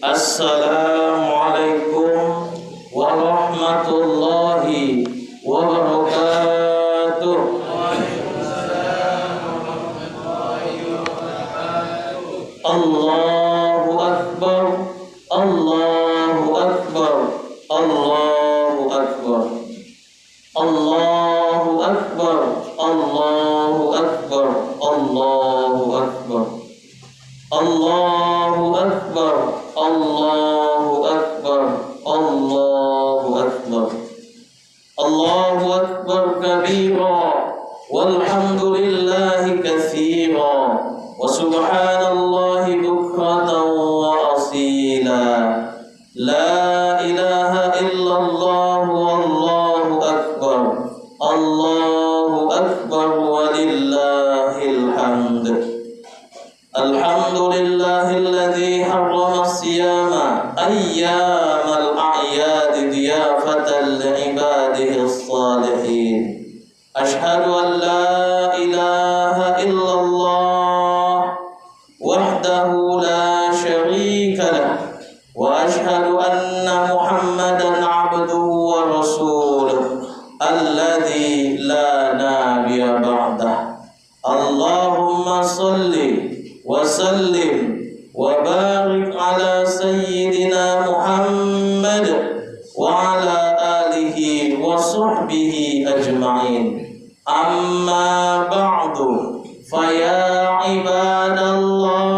Assalamualaikum warahmatullahi wabarakatuh. Allahu Akbar, Allahu Akbar, Allahu Akbar, Allahu Akbar, Allahu Akbar, Allahu Akbar, Allahu Akbar, Allahu Akbar, Allahu Akbar, Allahu Akbar kabira, walhamdulillahi katsira, wa subhanallahi bukratan wa asila. La ilaha illallah wallahu akbar, Allahu akbar walillahil hamd. Alhamdulillahilladzi harrama as-siyama ayyamal a'yad diyafatan li'ibadihi as-salihin. Ashhadu an la ilaha illallah wahdahu la syarika lah, wa ashhadu anna Muhammadan 'abduhu wa rasuluh alladzi la nabiyya ba'dah. Allahumma salli wa sallim wa barik ala sayyidina Muhammad wa ala alihi wa sahbihi ajma'in. Amma ba'du, faya ibadallah,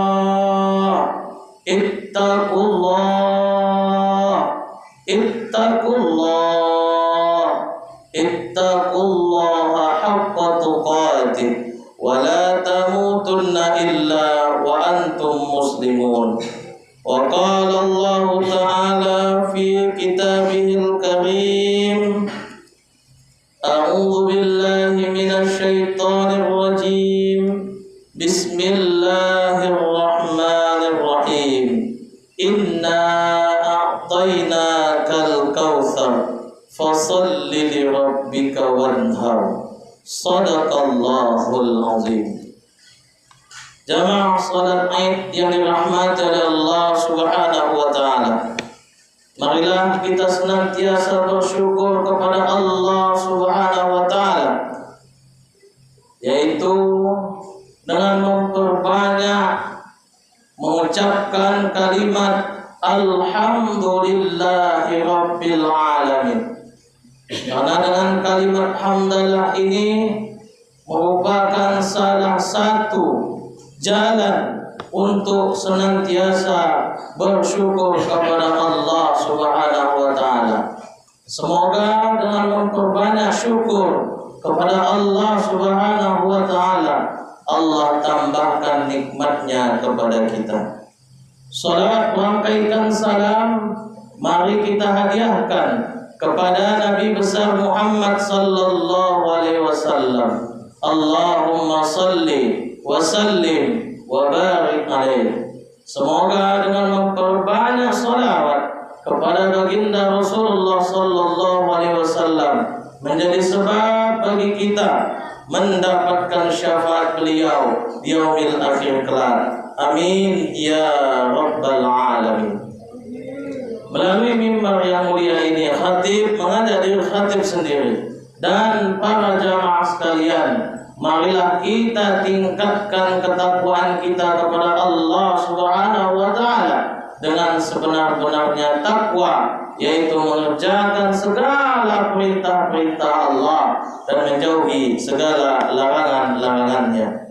ittaqullah, ittaqullah, ittaqullaha haqqa tuqatih, wa la tamutunna illa wa antum muslimun. Wa qala Allah ta'ala fi kitabihil karim, a'udzu billahi minasy syaithanir rajim. Bismillahirrahmanirrahim. Inna a'tainakal kautsar fasholli li rabbika wanhar. Shadaqallahul azim. Jamaah salat Id yang dirahmati oleh Allah Subhanahu wa taala. Marilah kita senantiasa bersyukur kepada Allah Subhanahu wa taala, yaitu dengan memperbanyak mengucapkan kalimat alhamdulillahi rabbil alamin. Karena dengan kalimat hamdalah ini merupakan salah satu jalan untuk senantiasa bersyukur kepada Allah Subhanahu wa taala. Semoga dengan memperbanyak syukur kepada Allah Subhanahu wa taala, Allah tambahkan nikmatnya kepada kita. Salawat rangkaikan salam mari kita hadiahkan kepada Nabi besar Muhammad sallallahu alaihi wasallam. Allahumma salli wa sallim wa barik alaihi. Semoga dengan memperbanyak salawat kepada baginda Rasulullah sallallahu alaihi wasallam menjadi sebab bagi kita mendapatkan syafaat beliau di yaumil akhir kelak. Amin ya rabbal alamin. Melalui mimbar yang mulia ini, khatib mengajak diri khatib sendiri dan para jamaah sekalian, marilah kita tingkatkan ketakwaan kita kepada Allah Subhanahu wa taala dengan sebenar-benarnya takwa, yaitu mengerjakan segala perintah-perintah Allah dan menjauhi segala larangan-larangannya.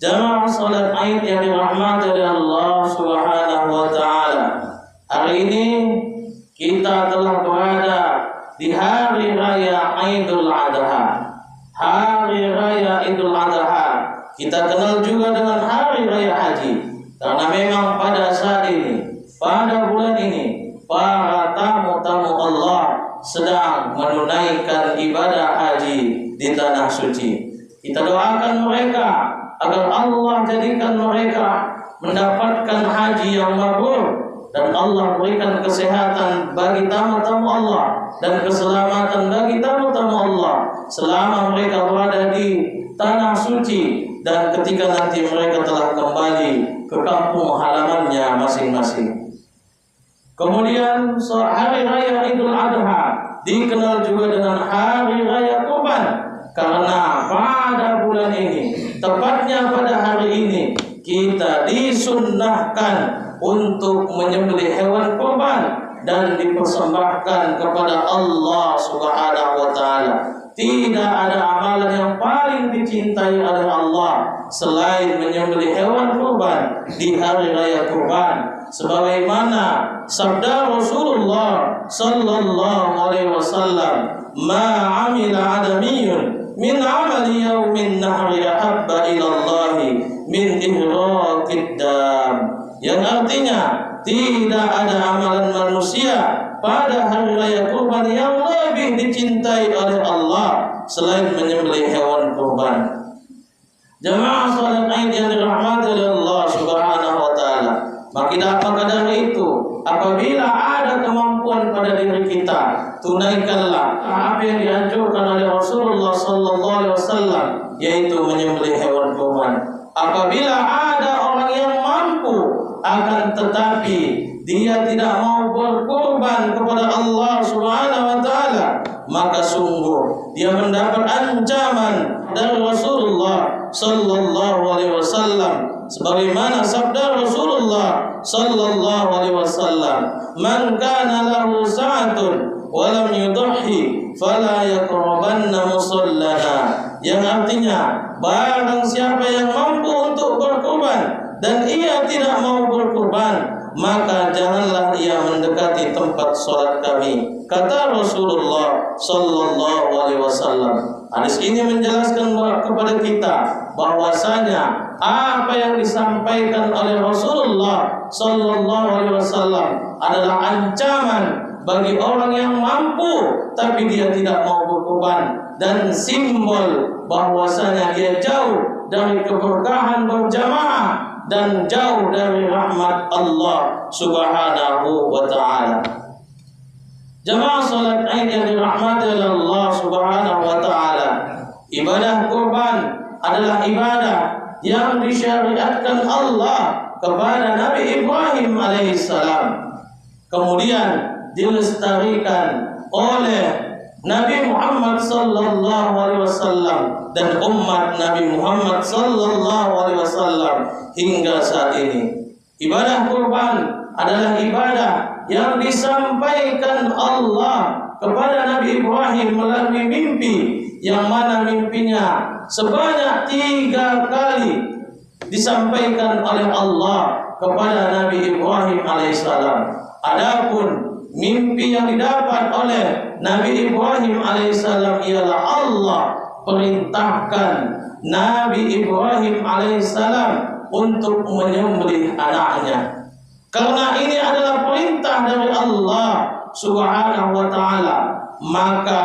Jamaah salat Id yang dirahmati oleh Allah Subhanahu wa taala, hari ini kita telah berada di hari raya Idul Adha. Hari raya Idul Adha kita kenal juga dengan hari raya haji, karena memang pada saat ini, pada bulan ini, para tamu-tamu Allah sedang menunaikan ibadah haji di tanah suci. Kita doakan mereka agar Allah jadikan mereka mendapatkan haji yang mabrur, dan Allah berikan kesehatan bagi tamu-tamu Allah dan keselamatan bagi tamu-tamu Allah selama mereka berada di tanah suci dan ketika nanti mereka telah kembali ke kampung halamannya masing-masing. Kemudian hari raya Idul Adha dikenal juga dengan hari raya Kurban, karena pada bulan ini, tepatnya pada hari ini, kita disunnahkan untuk menyembelih hewan kurban dan dipersembahkan kepada Allah Subhanahu wa taala. Tidak ada amalan yang paling dicintai oleh Allah selain menyembelih hewan kurban di hari raya Kurban, sebagaimana sabda Rasulullah sallallahu alaihi wasallam, "Ma 'amila 'adamiyyun min 'amali yaumin nahri ahabba ila Allah min ihraqid dam." Yang artinya, tidak ada amalan manusia pada hari raya kurban yang lebih dicintai oleh Allah selain menyembelih hewan kurban. Jamaah salat Id yang dirahmati oleh Allah Subhanahu wa taala, maka dari itu, apabila ada kemampuan pada diri kita, tunaikanlah apa yang dianjurkan oleh Rasulullah sallallahu alaihi wasallam, yaitu menyembelih hewan kurban. Apabila ada orang yang mampu akan tetapi dia tidak mau berkorban kepada Allah Subhanahu wa taala, maka sungguh dia mendapat ancaman dari Rasulullah sallallahu alaihi wasallam, sebagaimana sabda Rasulullah sallallahu alaihi wasallam, "Man kana lahu sa'atun wa lam yudhi fala yaqrabanna musallana." Yang artinya, barang siapa yang mampu untuk berkorban dan ia tidak mau berkorban, maka janganlah ia mendekati tempat sholat kami, kata Rasulullah sallallahu alaihi wasallam. Hadis ini menjelaskan kepada kita bahwasanya apa yang disampaikan oleh Rasulullah sallallahu alaihi wasallam adalah ancaman bagi orang yang mampu tapi dia tidak mau berkorban, dan simbol bahwasanya dia jauh dari keberkahan berjamaah dan jauh dari rahmat Allah Subhanahu wa taala. Jamaah salat Id yang dirahmati oleh Allah Subhanahu wa taala, ibadah kurban adalah ibadah yang disyariatkan Allah kepada Nabi Ibrahim alaihissalam, kemudian dilestarikan oleh Nabi Muhammad sallallahu alaihi wasallam dan umat Nabi Muhammad sallallahu alaihi wasallam hingga saat ini. Ibadah kurban adalah ibadah yang disampaikan Allah kepada Nabi Ibrahim melalui mimpi, yang mana mimpinya sebanyak 3 kali disampaikan oleh Allah kepada Nabi Ibrahim alaihissalam. Adapun mimpi yang didapat oleh Nabi Ibrahim alaihissalam ialah Allah perintahkan Nabi Ibrahim alaihissalam untuk menyembelih anaknya. Karena ini adalah perintah dari Allah Subhanahu wa taala, maka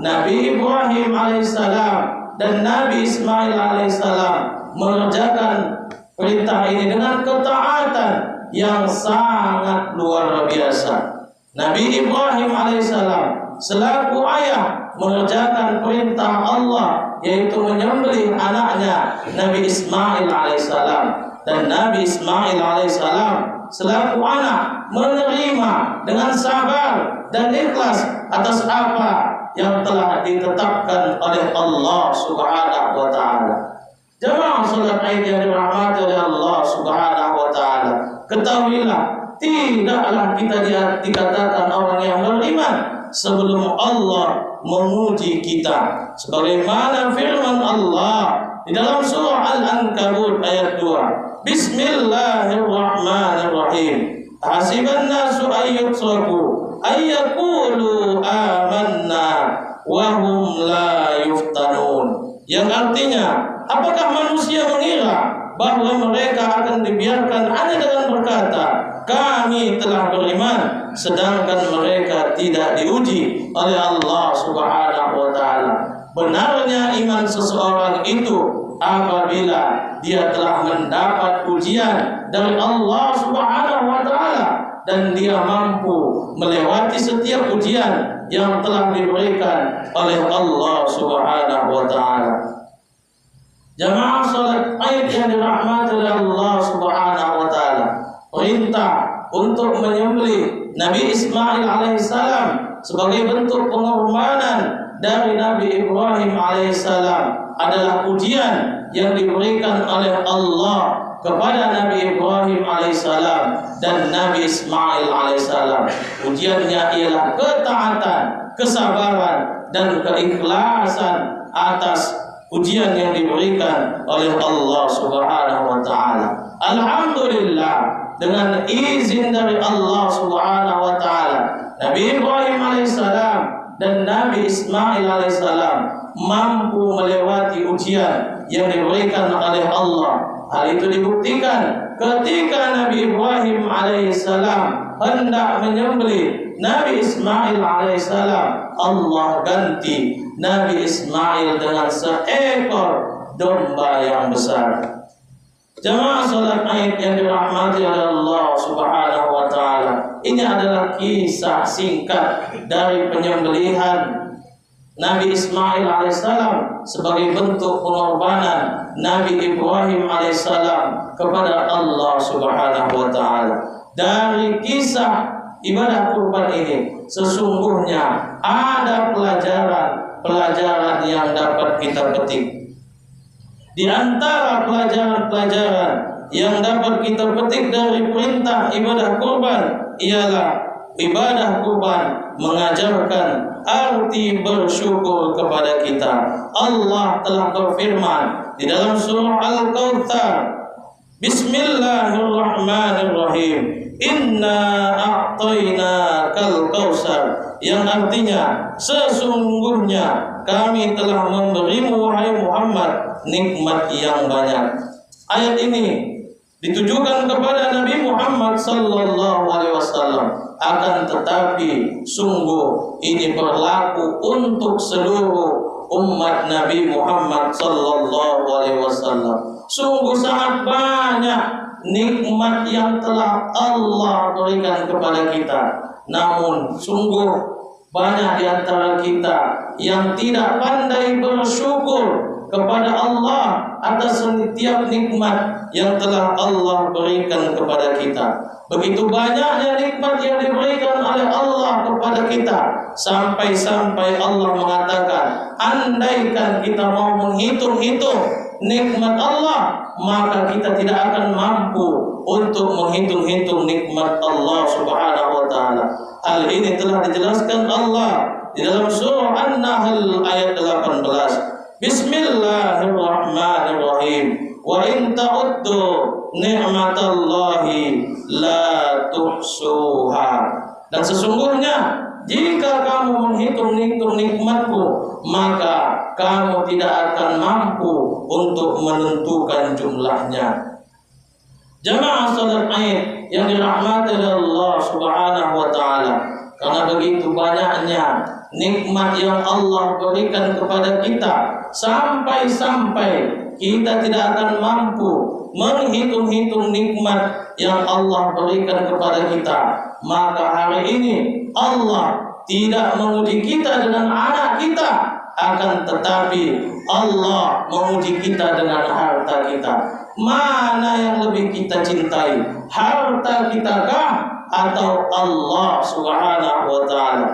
Nabi Ibrahim alaihissalam dan Nabi Ismail alaihissalam mengerjakan perintah ini dengan ketaatan yang sangat luar biasa. Nabi Ibrahim alaihissalam selaku ayah mengerjakan perintah Allah, yaitu menyembelih anaknya Nabi Ismail alaihissalam, dan Nabi Ismail alaihissalam selaku anak menerima dengan sabar dan ikhlas atas apa yang telah ditetapkan oleh Allah Subhanahu wa taala. Jamaah salat Id yang dirahmati oleh Allah Subhanahu wa taala, ketahuilah, tidaklah kita dikatakan orang yang beriman sebelum Allah menguji kita, sebagaimana firman Allah di dalam surah Al-Ankabut ayat 2, Bismillahirrahmanirrahim, hasiban nasu ayyutraku ayyaqulu amanna wa hum la yuftanun. Yang artinya, apakah manusia mengira bahwa mereka akan dibiarkan hanya dengan berkata, kami telah beriman, sedangkan mereka tidak diuji oleh Allah Subhanahu wa taala. Benarnya iman seseorang itu apabila dia telah mendapat ujian dari Allah Subhanahu wa taala dan dia mampu melewati setiap ujian yang telah diberikan oleh Allah Subhanahu wa taala. Jamaah salat Id yang dirahmati oleh Allah Subhanahu wa taala, perintah untuk menyembelih Nabi Ismail alaihissalam sebagai bentuk pengorbanan dari Nabi Ibrahim alaihissalam adalah ujian yang diberikan oleh Allah kepada Nabi Ibrahim alaihissalam dan Nabi Ismail alaihissalam. Ujiannya ialah ketaatan, kesabaran, dan keikhlasan atas ujian yang diberikan oleh Allah Subhanahu wa taala. Alhamdulillah, dengan izin dari Allah Subhanahu wa taala, Nabi Ibrahim alaihissalam dan Nabi Ismail alaihissalam mampu melewati ujian yang diberikan oleh Allah. Hal itu dibuktikan ketika Nabi Ibrahim alaihissalam hendak menyembelih Nabi Ismail alaihissalam, Allah ganti Nabi Ismail dengan seekor domba yang besar. Jamaah salat Id yang dirahmati oleh Allah Subhanahu wa taala, ini adalah kisah singkat dari penyembelihan Nabi Ismail alaihissalam sebagai bentuk pengorbanan Nabi Ibrahim alaihissalam kepada Allah Subhanahu wa taala. Dari kisah ibadah kurban ini sesungguhnya ada pelajaran yang dapat kita petik. Di antara pelajaran-pelajaran yang dapat kita petik dari perintah ibadah kurban ialah ibadah kurban mengajarkan arti bersyukur kepada kita. Allah telah berfirman di dalam surah Al-Kautsar, Bismillahirrahmanirrahim, Inna a'tainakal kautsar, yang artinya sesungguhnya kami telah memberimu wahai Muhammad nikmat yang banyak. Ayat ini ditujukan kepada Nabi Muhammad sallallahu alaihi wasallam, akan tetapi sungguh ini berlaku untuk seluruh umat Nabi Muhammad sallallahu alaihi wasallam. Sungguh sangat banyak nikmat yang telah Allah berikan kepada kita. Namun sungguh banyak di antara kita yang tidak pandai bersyukur kepada Allah atas setiap nikmat yang telah Allah berikan kepada kita. Begitu banyaknya nikmat yang diberikan oleh Allah kepada kita, sampai-sampai Allah mengatakan, andaikan kita mau menghitung-hitung nikmat Allah, maka kita tidak akan mampu untuk menghitung-hitung nikmat Allah Subhanahu wa taala. Hal ini telah dijelaskan Allah di dalam surah An-Nahl ayat 18. Bismillahirrahmanirrahim. Wa in ta'uddu ni'matallahi la tuhsuha. Dan sesungguhnya jika kamu menghitung-hitung nikmatku, maka kamu tidak akan mampu untuk menentukan jumlahnya. Jamaah salat Id yang dirahmati oleh Allah Subhanahu wa taala, karena begitu banyaknya nikmat yang Allah berikan kepada kita, sampai-sampai kita tidak akan mampu menghitung-hitung nikmat yang Allah berikan kepada kita, maka hari ini Allah tidak menguji kita dengan anak kita, akan tetapi Allah menguji kita dengan harta kita. Mana yang lebih kita cintai, harta kita kah atau Allah Subhanahu wa taala?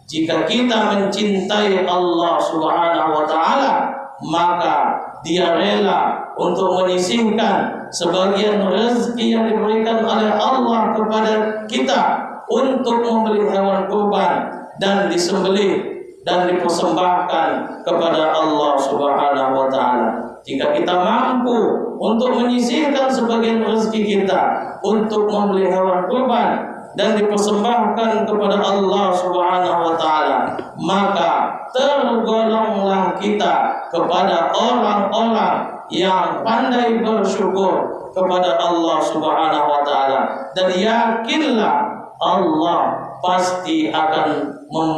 Jika kita mencintai Allah Subhanahu wa taala, maka Dia rela untuk menyisihkan sebagian rezeki yang diberikan oleh Allah kepada kita untuk membeli hewan kurban dan disembelih dan dipersembahkan kepada Allah Subhanahu wa taala. Jika kita mampu untuk menyisihkan sebagian rezeki kita untuk membeli hewan kurban dan dipersembahkan kepada Allah Subhanahu wa taala, maka tergolonglah kita kepada orang-orang yang pandai bersyukur kepada Allah Subhanahu wa taala, dan yakinlah Allah pasti akan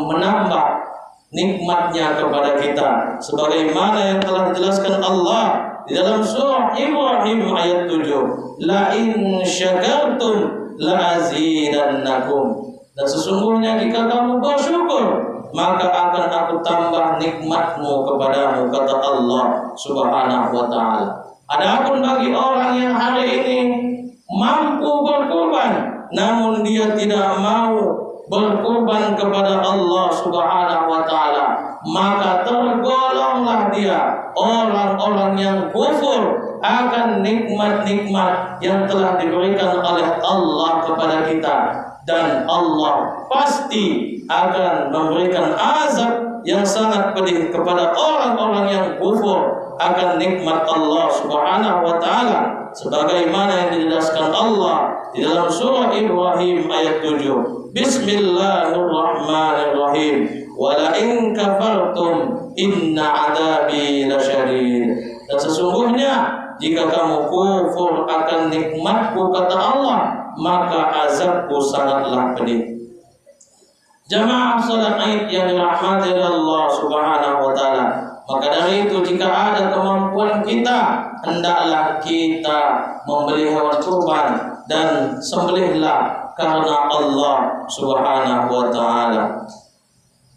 menambah nikmatnya kepada kita, sebagaimana yang telah dijelaskan Allah di dalam surah Ibrahim ayat 7, la in syakartum la azidannakum, dan sesungguhnya jika kamu bersyukur, maka akan aku tambah nikmatmu kepadamu, kata Allah Subhanahu wa taala. Adapun bagi orang yang hari ini mampu berkorban, namun dia tidak mau berkorban kepada Allah Subhanahu wa taala, maka tergolonglah dia orang-orang yang kufur akan nikmat-nikmat yang telah diberikan oleh Allah kepada kita, dan Allah pasti akan memberikan azab yang sangat pedih kepada orang-orang yang kufur akan nikmat Allah Subhanahu wa taala, sebagaimana yang dijelaskan Allah di dalam surah Ibrahim ayat 7. Bismillahirrahmanirrahim. Wala in kafartum inna adabi lasyadid. Dan sesungguhnya jika kamu kufur akan nikmatku, kata Allah, maka azabku sangatlah pedih. Jamaah salat Id yang dirahmati Allah Subhanahu wa taala, maka dari itu jika ada kemampuan kita, hendaklah kita membeli hewan kurban dan sembelihlah karena Allah Subhanahu wa taala.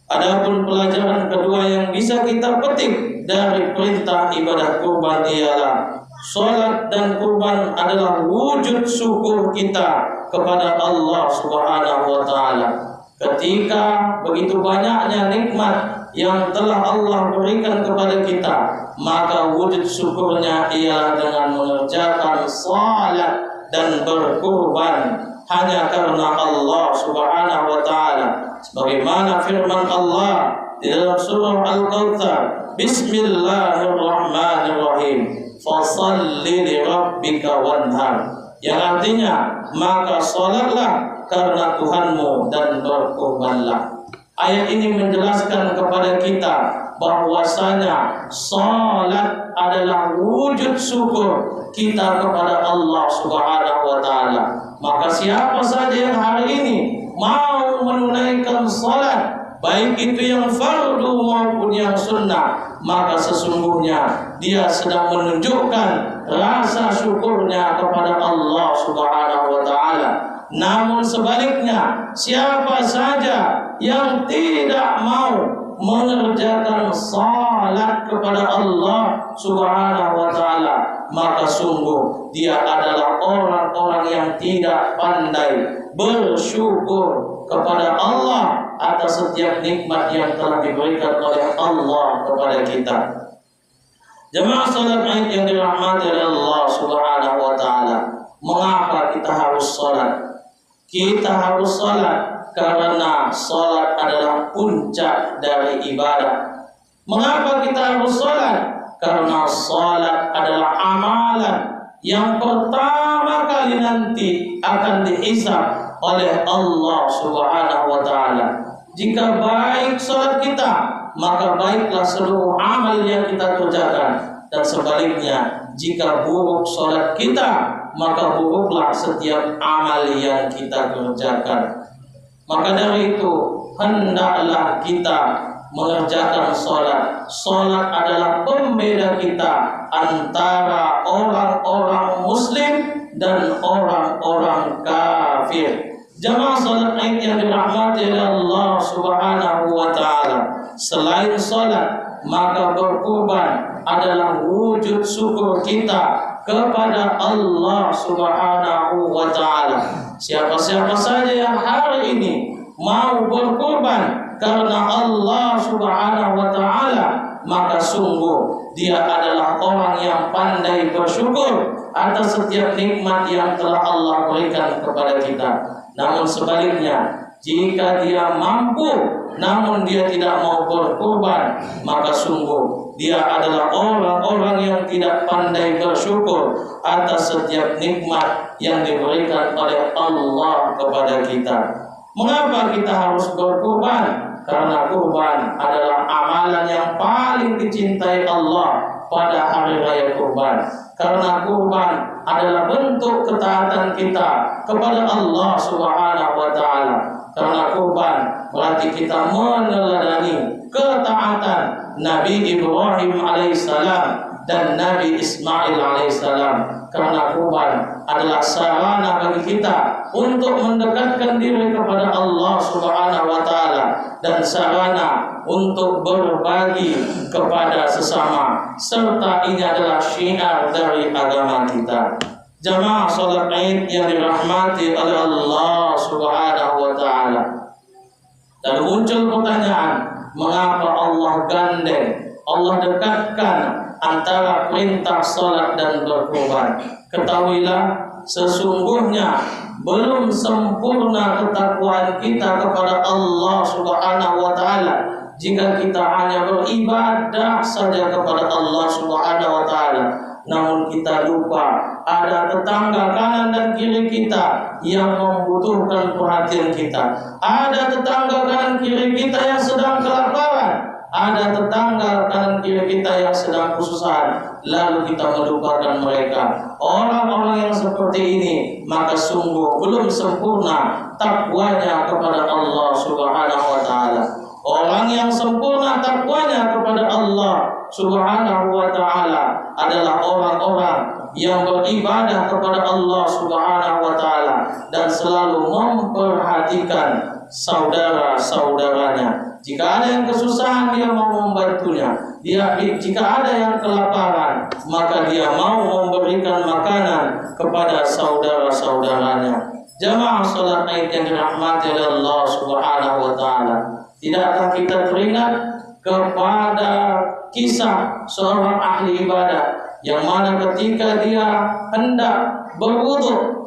Adapun pelajaran kedua yang bisa kita petik dari perintah ibadah kurban ialah salat dan kurban adalah wujud syukur kita kepada Allah Subhanahu wa taala. Ketika begitu banyaknya nikmat yang telah Allah berikan kepada kita, maka wujud syukurnya ialah dengan mengerjakan salat dan berkurban hanya karena Allah Subhanahu wa taala, sebagaimana firman Allah di dalam surah Al-Kautsar, Bismillahirrahmanirrahim, fasalli li rabbika wanhar, yang artinya maka salatlah karena Tuhanmu dan berkurbanlah. Ayat ini menjelaskan kepada kita bahwasanya salat adalah wujud syukur kita kepada Allah Subhanahu wa taala. Maka siapa saja yang hari ini mau menunaikan salat, baik itu yang fardu maupun yang sunnah, maka sesungguhnya dia sedang menunjukkan rasa syukurnya kepada Allah Subhanahu wa taala. Namun sebaliknya, siapa saja yang tidak mau mengerjakan salat kepada Allah Subhanahu wa taala, maka sungguh dia adalah orang-orang yang tidak pandai bersyukur kepada Allah atas setiap nikmat yang telah diberikan oleh Allah kepada kita. Jemaah salat Id yang dirahmati oleh Allah Subhanahu wa taala, mengapa kita harus salat? Kita harus salat karena salat adalah puncak dari ibadah. Mengapa kita harus salat? Karena salat adalah amalan yang pertama kali nanti akan dihisab oleh Allah Subhanahu wa taala. Jika baik salat kita, maka baiklah seluruh amal yang kita kerjakan, dan sebaliknya jika buruk salat kita, maka buruklah setiap amal yang kita kerjakan. Maka dari itu hendaklah kita mengerjakan salat. Salat adalah pembeda kita antara orang-orang muslim dan orang-orang kafir. Jamaah salat Id yang dirahmati oleh Allah Subhanahu wa taala, selain salat, maka berkurban adalah wujud syukur kita kepada Allah Subhanahu wa taala. Siapa-siapa saja yang hari ini mau berkurban karena Allah Subhanahu wa taala, maka sungguh dia adalah orang yang pandai bersyukur atas setiap nikmat yang telah Allah berikan kepada kita. Namun sebaliknya, jika dia mampu namun dia tidak mau berkurban, maka sungguh dia adalah orang-orang yang tidak pandai bersyukur atas setiap nikmat yang diberikan oleh Allah kepada kita. Mengapa kita harus berkurban? Karena kurban adalah amalan yang paling dicintai Allah pada hari raya kurban. Karena kurban adalah bentuk ketaatan kita kepada Allah Subhanahu wa taala. Karena kurban berarti kita meneladani ketaatan Nabi Ibrahim alaihissalam dan Nabi Ismail alaihissalam. Karena kurban adalah sarana bagi kita untuk mendekatkan diri kepada Allah Subhanahu wa taala dan sarana untuk berbagi kepada sesama, serta ini adalah syiar dari agama kita. Jamaah salat Id yang dirahmati oleh Allah Subhanahu wa taala. Dan muncul pertanyaan, mengapa Allah gandeng, Allah dekatkan antara perintah salat dan berkurban? Ketahuilah, sesungguhnya belum sempurna ketakwaan kita kepada Allah Subhanahu wa taala jika kita hanya beribadah saja kepada Allah Subhanahu wa taala, namun kita lupa ada tetangga kanan dan kiri kita yang membutuhkan perhatian kita. Ada tetangga kanan kiri kita yang sedang kelaparan. Ada tetangga kanan kiri kita yang sedang kesusahan, lalu kita melupakan mereka. Orang-orang yang seperti ini maka sungguh belum sempurna takwanya kepada Allah Subhanahu wa taala. Orang yang sempurna takwanya kepada Allah Subhanahu wa taala adalah orang-orang yang beribadah kepada Allah Subhanahu wa taala dan selalu memperhatikan saudara-saudaranya. Jika ada yang kesusahan, dia mau membantunya. Jika ada yang kelaparan, maka dia mau memberikan makanan kepada saudara-saudaranya. Jamaah salat Id yang dirahmati oleh Allah Subhanahu wa taala, tidakkah kita teringat kepada kisah seorang ahli ibadah yang mana ketika dia hendak berwudu,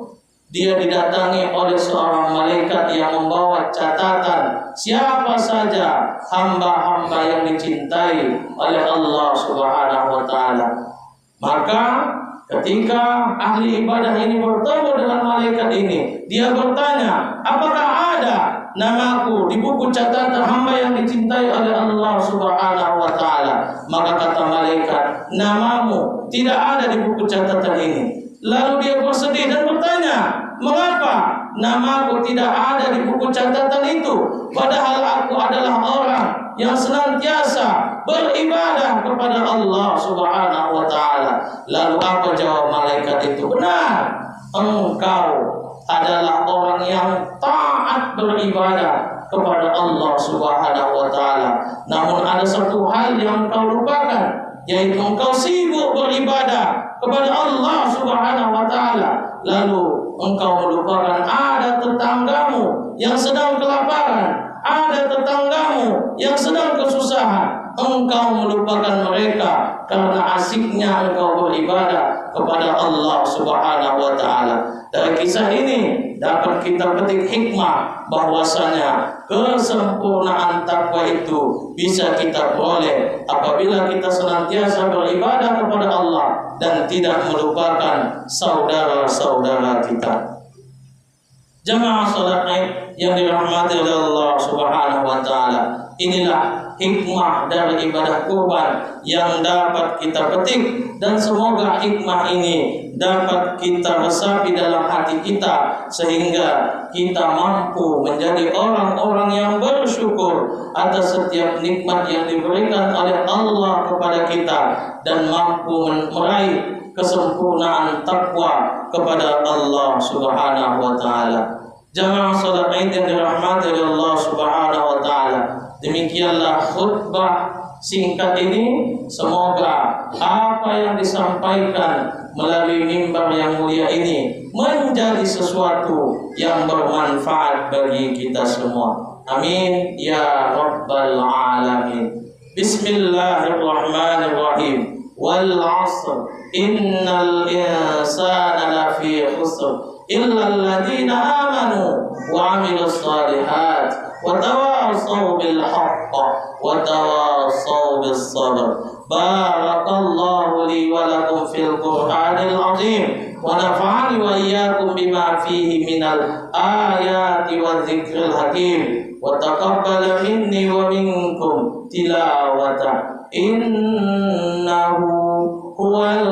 dia didatangi oleh seorang malaikat yang membawa catatan siapa saja hamba-hamba yang dicintai oleh Allah Subhanahu wa taala. Maka ketika ahli ibadah ini bertemu dengan malaikat ini, dia bertanya, apakah ada namaku di buku catatan hamba yang dicintai oleh Allah Subhanahu wa taala? Maka kata malaikat, namamu tidak ada di buku catatan ini. Lalu dia bersedih dan bertanya, mengapa namaku tidak ada di buku catatan itu? Padahal aku adalah orang yang senantiasa beribadah kepada Allah Subhanahu wa taala. Lalu apa jawab malaikat itu? Benar, engkau adalah orang yang taat beribadah kepada Allah Subhanahu wa taala. Namun ada satu hal yang engkau lupakan, yaitu engkau sibuk beribadah kepada Allah Subhanahu wa taala, lalu engkau melupakan ada tetanggamu yang sedang kelaparan, ada tetanggamu yang sedang kesusahan. Engkau melupakan mereka karena asiknya engkau beribadah kepada Allah Subhanahu wa taala. Dari kisah ini dapat kita petik hikmah bahwasanya kesempurnaan takwa itu bisa kita peroleh apabila kita senantiasa beribadah kepada Allah dan tidak melupakan saudara-saudara kita. Jamaah salat Id yang dirahmati oleh Allah Subhanahu wa taala, inilah hikmah dari ibadah kurban yang dapat kita petik, dan semoga hikmah ini dapat kita resapi dalam hati kita sehingga kita mampu menjadi orang-orang yang bersyukur atas setiap nikmat yang diberikan oleh Allah kepada kita dan mampu meraih kesempurnaan takwa kepada Allah Subhanahu wa taala. Jamaah salat Id yang dirahmati oleh Allah Subhanahu wa taala, demikianlah khutbah singkat ini. Semoga apa yang disampaikan melalui mimbar yang mulia ini menjadi sesuatu yang bermanfaat bagi kita semua. Amin ya rabbal alamin. Bismillahirrahmanirrahim. Wal 'asr innal insana lafi khusr illa alladhina amanu wa 'amilus shalihat wa tawassaw bil haqq wa tawassaw bis sabr. Barakallahu li wa lakum fil Qur'anil 'azim wa nafa'ani wa iyyakum bima fihi minal ayati wa dzikril hakim wa taqabbal minni wa minkum tilawata innahu huwal